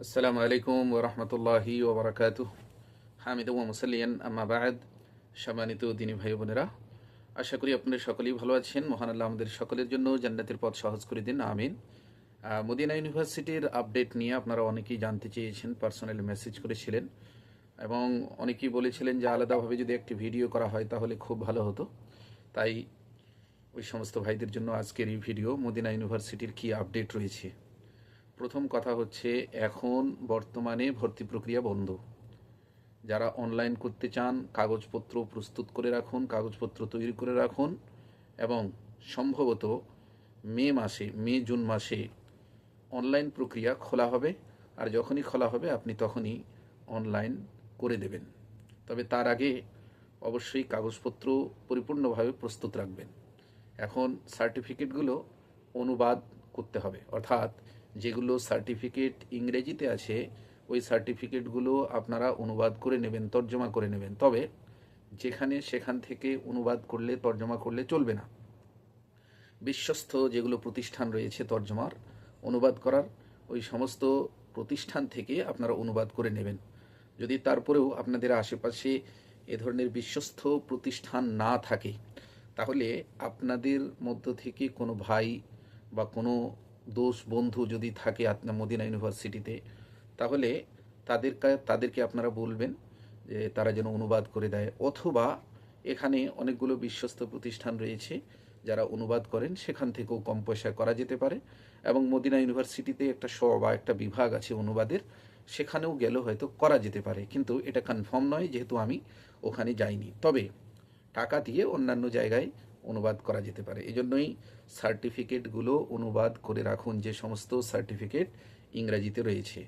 আসসালামু আলাইকুম ওরহমতুল্লাহি ওবরাকাতুহ। হামিদ ওয়া মুসাল্লিয়ান আম্মা বাদ। সম্মানিত দিনী ভাই বোনেরা, আশা করি আপনারা সকলেই ভালো আছেন। মহান আল্লাহ আমাদের সকলের জন্য জান্নাতের পথ সহজ করে দিন, আমিন। মদিনা ইউনিভার্সিটির আপডেট নিয়ে আপনারা অনেকেই জানতে চেয়েছেন, পার্সোনালি মেসেজ করেছিলেন এবং অনেকেই বলেছিলেন যে আলাদাভাবে যদি একটি ভিডিও করা হয় তাহলে খুব ভালো হতো। তাই ওই সমস্ত ভাইদের জন্য আজকের এই ভিডিও। মদিনা ইউনিভার্সিটির কি আপডেট রয়েছে। প্রথম কথা হচ্ছে, এখন বর্তমানে ভর্তি প্রক্রিয়া বন্ধ। যারা অনলাইন করতে চান কাগজপত্র প্রস্তুত করে রাখুন, কাগজপত্র তৈরি করে রাখুন এবং সম্ভবত মে জুন মাসে অনলাইন প্রক্রিয়া খোলা হবে। আর যখনই খোলা হবে আপনি তখনই অনলাইন করে দেবেন। তবে তার আগে অবশ্যই কাগজপত্র পরিপূর্ণভাবে প্রস্তুত রাখবেন। এখন সার্টিফিকেটগুলো অনুবাদ করতে হবে, অর্থাৎ যেগুলো সার্টিফিকেট ইংরেজিতে আছে ওই সার্টিফিকেটগুলো আপনারা অনুবাদ করে নেবেন, তর্জমা করে নেবেন। তবে সেখান থেকে অনুবাদ করলে তর্জমা করলে চলবে না। বিশ্বস্ত যেগুলো প্রতিষ্ঠান রয়েছে তর্জমার অনুবাদ করার, ওই সমস্ত প্রতিষ্ঠান থেকে আপনারা অনুবাদ করে নেবেন। যদি তারপরেও আপনাদের আশেপাশে এ ধরনের বিশ্বস্ত প্রতিষ্ঠান না থাকে, তাহলে আপনাদের মধ্য থেকে কোনো ভাই বা কোনো বন্ধু যদি থাকে আপনার মদিনা ইউনিভার্সিটিতে, তাহলে তাদেরকে আপনারা বলবেন যে তারা যেন অনুবাদ করে দেয়। অথবা এখানে অনেকগুলো বিশ্বস্ত প্রতিষ্ঠান রয়েছে যারা অনুবাদ করেন, সেখান থেকেও কম পয়সায় করা যেতে পারে। এবং মদিনা ইউনিভার্সিটিতে একটা বা একটা বিভাগ আছে অনুবাদের, সেখানেও গেলেও হয়তো করা যেতে পারে, কিন্তু এটা কনফার্ম নয় যেহেতু আমি ওখানে যাইনি। তবে টাকা দিয়ে অন্যান্য জায়গায় অনুবাদ করা যেতে পারে। এজন্যই সার্টিফিকেটগুলো অনুবাদ করে রাখুন, যে সমস্ত সার্টিফিকেট ইংরাজিতে রয়েছে।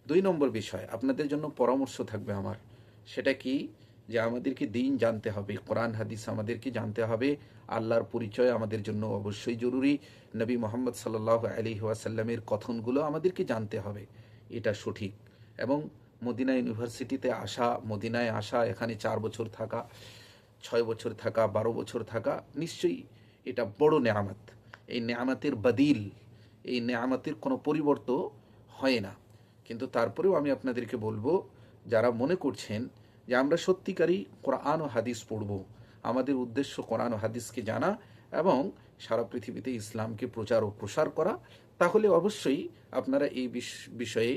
2 নম্বর বিষয় আপনাদের জন্য পরামর্শ থাকবে আমার, সেটা কি, যে আমাদেরকে দিন জানতে হবে, কোরআন হাদিস আমাদেরকে জানতে হবে। আল্লাহর পরিচয় আমাদের জন্য অবশ্যই জরুরি। নবী মোহাম্মদ সাল্লাল্লাহু আলাইহি ওয়াসাল্লামের কথনগুলো আমাদেরকে জানতে হবে, এটা সঠিক। এবং মদিনায় আসা, এখানে 4 বছর থাকা, 6 বছর থাকা, 12 বছর থাকা, নিশ্চয়ই এটা বড় নেয়ামত। এই নেয়ামতের বদিল, এই নেয়ামতের কোনো পরিবর্তন হয় না। কিন্তু তারপরেও আমি আপনাদেরকে বলবো, যারা মনে করছেন যে আমরা সত্যিকারই কোরআন ও হাদিস পড়ব, আমাদের উদ্দেশ্য কোরআন ও হাদিসকে জানা এবং সারা পৃথিবীতে ইসলামকে প্রচার ও প্রসার করা, তাহলে অবশ্যই আপনারা এই বিষয়ে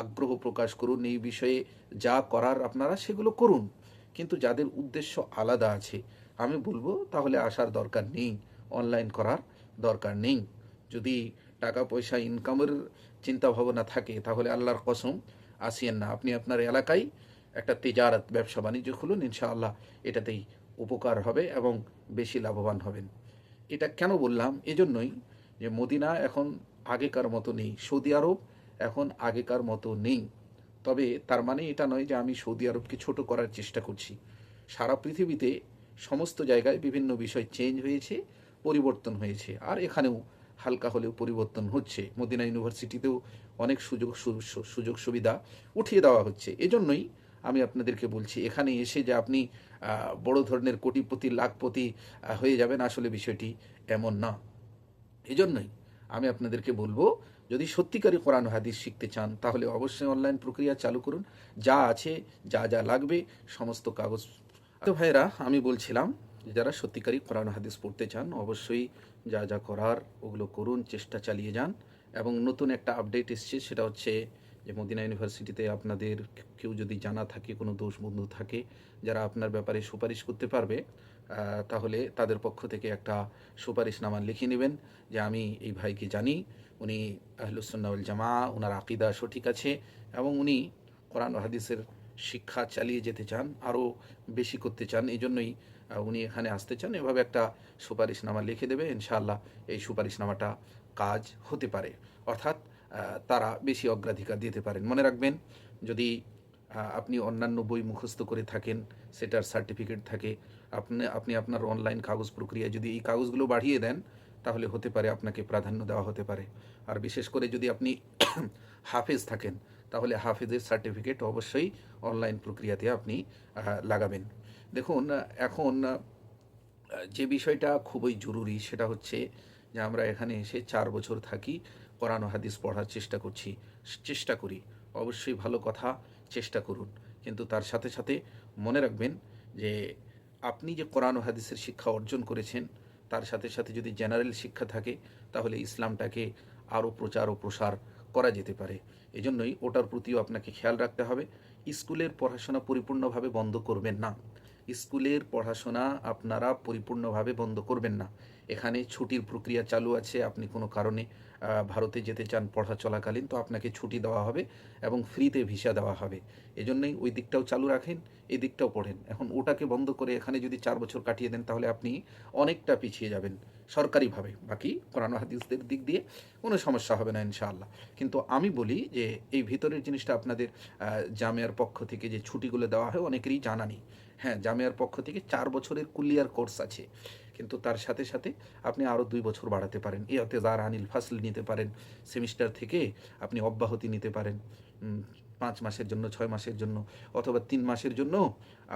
আগ্রহ প্রকাশ করুন, এই বিষয়ে যা করার আপনারা সেগুলো করুন। কিন্তু যাদের উদ্দেশ্য আলাদা আছে, আমি বলবো তাহলে আসার দরকার নেই, অনলাইন করার দরকার নেই। যদি টাকা পয়সা ইনকামের চিন্তা ভাবনা থাকে তাহলে আল্লাহর কসম আসিয়েন না। আপনি আপনার এলাকায় একটা তেজারত, ব্যবসা বাণিজ্য খুলুন, ইনশাআল্লাহ এটাতেই উপকার হবে এবং বেশি লাভবান হবেন। এটা কেন বললাম? এজন্যই যে মদিনা এখন আগেকার মতো নেই, সৌদি আরব এখন আগেকার মতো নেই। তবে তার মানে এটা নয় যে আমি সৌদি আরবকে ছোট করার চেষ্টা করছি। সারা পৃথিবীতে সমস্ত জায়গায় বিভিন্ন বিষয় চেঞ্জ হয়েছে, পরিবর্তন হয়েছে, আর এখানেও হালকা হলেও পরিবর্তন হচ্ছে। মদিনা ইউনিভার্সিটিতেও অনেক সুযোগ সুবিধা উঠিয়ে দেওয়া হচ্ছে। এজন্যই আমি আপনাদেরকে বলছি, এখানে এসে যে আপনি বড় ধরনের কোটিপতি লাখপতি হয়ে যাবেন, আসলে বিষয়টি এমন না। এজন্যই আমি আপনাদেরকে বলবো, যদি সত্যিকারই কোরআন হাদিস শিখতে চান তাহলে অবশ্যই অনলাইন প্রক্রিয়া চালু করুন। যা আছে, যা যা লাগবে সমস্ত কাগজ। তো ভাইরা, আমি বলছিলাম যারা সত্যিকারই কোরআন হাদিস পড়তে চান অবশ্যই যা যা করার ওগুলো করুন, চেষ্টা চালিয়ে যান। এবং নতুন একটা আপডেট এসছে, সেটা হচ্ছে যে মদিনা ইউনিভার্সিটিতে আপনাদের কেউ যদি জানা থাকে, কোনো বন্ধু থাকে যারা আপনার ব্যাপারে সুপারিশ করতে পারবে, তাহলে তাদের পক্ষ থেকে একটা সুপারিশনামা লিখে নেবেন যে আমি এই ভাইকে জানি, উনি আহলুস সুন্নাহ ওয়াল জামা, ওনার আকিদা সঠিক আছে এবং উনি কোরআন ও হাদিসের শিক্ষা চালিয়ে যেতে চান, আরও বেশি করতে চান, এই জন্যই উনি এখানে আসতে চান। এভাবে একটা সুপারিশনামা লিখে দেবে, ইনশাআল্লাহ এই সুপারিশনামাটা কাজ হতে পারে। অর্থাৎ তারা বেশি অগ্রাধিকার দিতে পারেন। মনে রাখবেন, যদি আপনি অন্যান্য বই মুখস্থ করে থাকেন, সেটার সার্টিফিকেট থাকে, আপনি আপনার অনলাইন কাগজ প্রক্রিয়া যদি এই কাগজগুলো বাড়িয়ে দেন, তাহলে হতে পারে আপনাকে প্রাধান্য দেওয়া হতে পারে। আর বিশেষ করে যদি আপনি হাফেজ থাকেন, তাহলে হাফেজের সার্টিফিকেট অবশ্যই অনলাইন প্রক্রিয়াতে আপনি লাগাবেন। দেখুন, এখন যে বিষয়টা খুবই জরুরি সেটা হচ্ছে যে আমরা এখানে এসে 4 বছর থাকি, কোরআন ও হাদিস পড়ার চেষ্টা করছি। চেষ্টা করি, অবশ্যই ভালো কথা, চেষ্টা করুন। কিন্তু তার সাথে সাথে মনে রাখবেন যে আপনি যে কোরআন ও হাদিসের শিক্ষা অর্জন করেছেন, তার সাথে সাথে যদি জেনারেল শিক্ষা থাকে, তাহলে ইসলামটাকে আরও প্রচার ও প্রসার করা যেতে পারে। এজন্যই ওটার প্রতিও আপনাকে খেয়াল রাখতে হবে। স্কুলের পড়াশোনা পরিপূর্ণভাবে বন্ধ করবেন না। স্কুলের পড়াশোনা আপনারা পরিপূর্ণভাবে বন্ধ করবেন না। এখানে ছুটির প্রক্রিয়া চালু আছে। আপনি কোনো কারণে ভারতে যেতে চান পড়া চলাকালীন, তো আপনাকে ছুটি দেওয়া হবে এবং ফ্রিতে ভিসা দেওয়া হবে। এজন্যই ওই দিকটাও চালু রাখেন, এই দিকটাও পড়েন। এখন ওটাকে বন্ধ করে এখানে যদি 4 বছর কাটিয়ে দেন, তাহলে আপনি অনেকটা পিছিয়ে যাবেন সরকারিভাবে। বাকি কোরআন ও হাদিসের দিক দিয়ে কোনো সমস্যা হবে না ইনশাআল্লাহ। কিন্তু আমি বলি যে এই ভিতরের জিনিসটা আপনাদের জামিয়ার পক্ষ থেকে যে ছুটিগুলো দেওয়া হয় অনেকেরই জানা নেই। হ্যাঁ, জামিয়ার পক্ষ থেকে 4 বছরের কুলিয়ার কোর্স আছে। কিন্তু তার সাথে সাথে আপনি আরও 2 বছর বাড়াতে পারেন। ইয়তেজার আনিল ফাসল নিতে পারেন। সেমিস্টার থেকে আপনি অব্যাহতি নিতে পারেন। 5 মাসের জন্য, 6 মাসের জন্য, অথবা 3 মাসের জন্য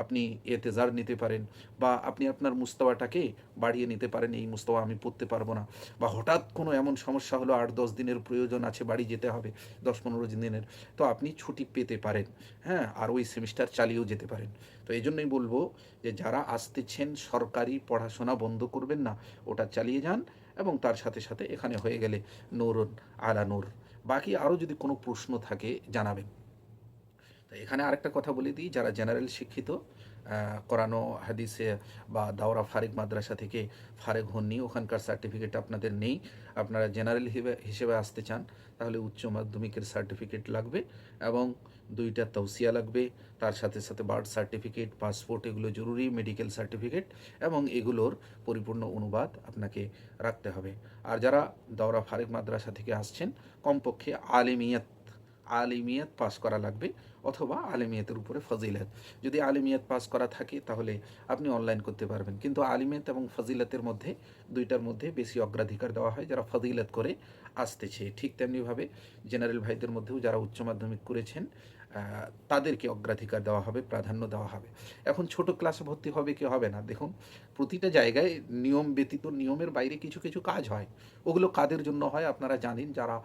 আপনি এতেজার নিতে পারেন। বা আপনি আপনার মুস্তাওয়াটাকে বাড়িয়ে নিতে পারেন, এই মুস্তাওয়া আমি পড়তে পারবো না, বা হঠাৎ কোনো এমন সমস্যা হলো 8-10 দিনের প্রয়োজন আছে, বাড়ি যেতে হবে 10-15 দিনের, তো আপনি ছুটি পেতে পারেন। হ্যাঁ, আর ওই সেমিস্টার চালিয়েও যেতে পারেন। তো এই জন্যই বলবো যে যারা আসতেছেন, সরকারি পড়াশোনা বন্ধ করবেন না, ওটা চালিয়ে যান। এবং তার সাথে সাথে এখানে হয়ে গেলে নূরুন আলা নূর। বাকি আরও যদি কোনো প্রশ্ন থাকে জানাবেন। তো এখানে আরেকটা কথা বলে দিই, যারা জেনারেল শিক্ষিত, কোরআন ও হাদিসে বা দাওরা ফারিক মাদ্রাসা থেকে ফারেক হননি, ওখানকার সার্টিফিকেট আপনাদের নেই, আপনারা জেনারেল হিসেবে আসতে চান, তাহলে উচ্চ মাধ্যমিকের সার্টিফিকেট লাগবে এবং 2টা তৌসিয়া লাগবে। তার সাথে সাথে বার্থ সার্টিফিকেট, পাসপোর্ট, এগুলো জরুরি, মেডিকেল সার্টিফিকেট, এবং এগুলোর পরিপূর্ণ অনুবাদ আপনাকে রাখতে হবে। আর যারা দাওরা ফারিক মাদ্রাসা থেকে আসছেন, কমপক্ষে আলিমিয়াত পাস করা লাগবে, অথবা আলিমিয়াতের উপরে ফজিলত। যদি আলিমিয়াত পাস করা থাকে তাহলে আপনি অনলাইন করতে পারবেন। কিন্তু আলিমিয়াত এবং ফজিলতের মধ্যে, 2টার মধ্যে বেশি অগ্রাধিকার দেওয়া হয় যারা ফজিলত করে আসতেছে। ঠিক তেমনিভাবে জেনারেল ভাইদের মধ্যেও যারা উচ্চ মাধ্যমিক করেছেন, তাদেরকে অগ্রাধিকার দেওয়া হবে, প্রাধান্য দেওয়া হবে। এখন ছোট ক্লাসে ভর্তি হবে কি হবে না, দেখুন প্রতিটা জায়গায় নিয়ম ব্যতীত, নিয়মের বাইরে কিছু কিছু কাজ হয়। ওগুলো কাদের জন্য হয় আপনারা জানেন, যারা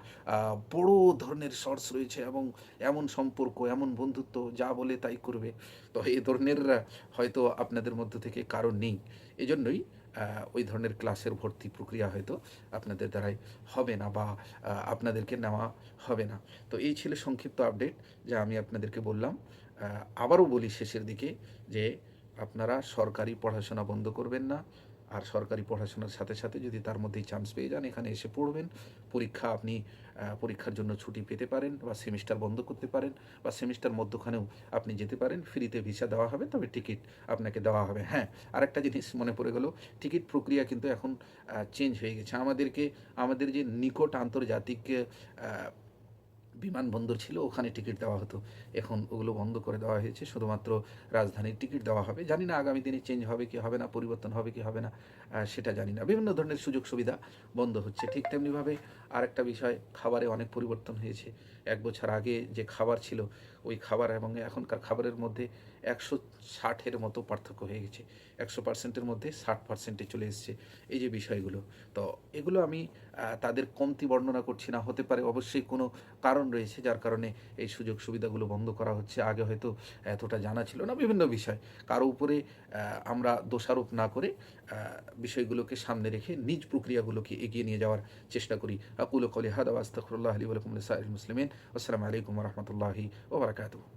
বড় ধরনের শর্টস রয়েছে এবং এমন সম্পর্ক, এমন বন্ধুত্ব, যা বলে তাই করবে। তো এই ধরনের হয়তো আপনাদের মধ্য থেকে কারণ নেই, এজন্যই ওই ধরনের ক্লাসের ভর্তি প্রক্রিয়া হয়তো আপনাদের দ্বারাই হবে না, বা আপনাদেরকে নেওয়া হবে না। তো এই ছিল সংক্ষিপ্ত আপডেট যা আমি আপনাদেরকে বললাম। আবারও বলি শেষের দিকে যে আপনারা সরকারি পড়াশোনা বন্ধ করবেন না। আর সরকারি পড়াশোনার সাথে সাথে যদি তার মধ্যেই চান্স পেয়ে যান, এখানে এসে পড়বেন। আপনি পরীক্ষার জন্য ছুটি পেতে পারেন, বা সেমিস্টার বন্ধ করতে পারেন, বা সেমিস্টার মধ্যখানেও আপনি যেতে পারেন। ফ্রিতে ভিসা দেওয়া হবে, তবে টিকিট আপনাকে দেওয়া হবে। হ্যাঁ, আরেকটা জিনিস মনে পড়ে গেল, টিকিট প্রক্রিয়া কিন্তু এখন চেঞ্জ হয়ে গেছে। আমাদের যে নিকট আন্তর্জাতিক বিমানবন্দর ছিল, ওখানে টিকিট দেওয়া হতো। এখন ওগুলো বন্ধ করে দেওয়া হয়েছে, শুধুমাত্র রাজধানীর টিকিট দেওয়া হবে। জানি না আগামী দিনে চেঞ্জ হবে কি হবে না, পরিবর্তন হবে কি হবে না, সেটা জানি না। বিভিন্ন ধরনের সুযোগ সুবিধা বন্ধ হচ্ছে। ঠিক তেমনিভাবে আরেকটা বিষয়, খাবারে অনেক পরিবর্তন হয়েছে। 1 বছর আগে যে খাবার ছিল, ওই খাবার এবং এখনকার খাবারের মধ্যে 160-এর মতো পার্থক্য হয়ে গেছে। 100%-এর মধ্যে 60%-এ চলে এসছে এই যে বিষয়গুলো। তো এগুলো আমি তাদের কমতি বর্ণনা করছি না, হতে পারে অবশ্যই কোনো কারণ রয়েছে যার কারণে এই সুযোগ সুবিধাগুলো বন্ধ করা হচ্ছে। আগে হয়তো এতটা জানা ছিল না বিভিন্ন বিষয়। কারো উপরে আমরা দোষারোপ না করে বিষয়গুলোকে সামনে রেখে নিজ প্রক্রিয়াগুলোকে এগিয়ে নিয়ে যাওয়ার চেষ্টা করি। আকুলু কওলি হাদা ওয়া আস্তাগফিরুল্লাহ লি ওয়া লাকুম ওয়া লিসাইরিল মুসলিমিন। আসসালামু আলাইকুম ওয়া রাহমাতুল্লাহি ওয়া বারাকাতুহু।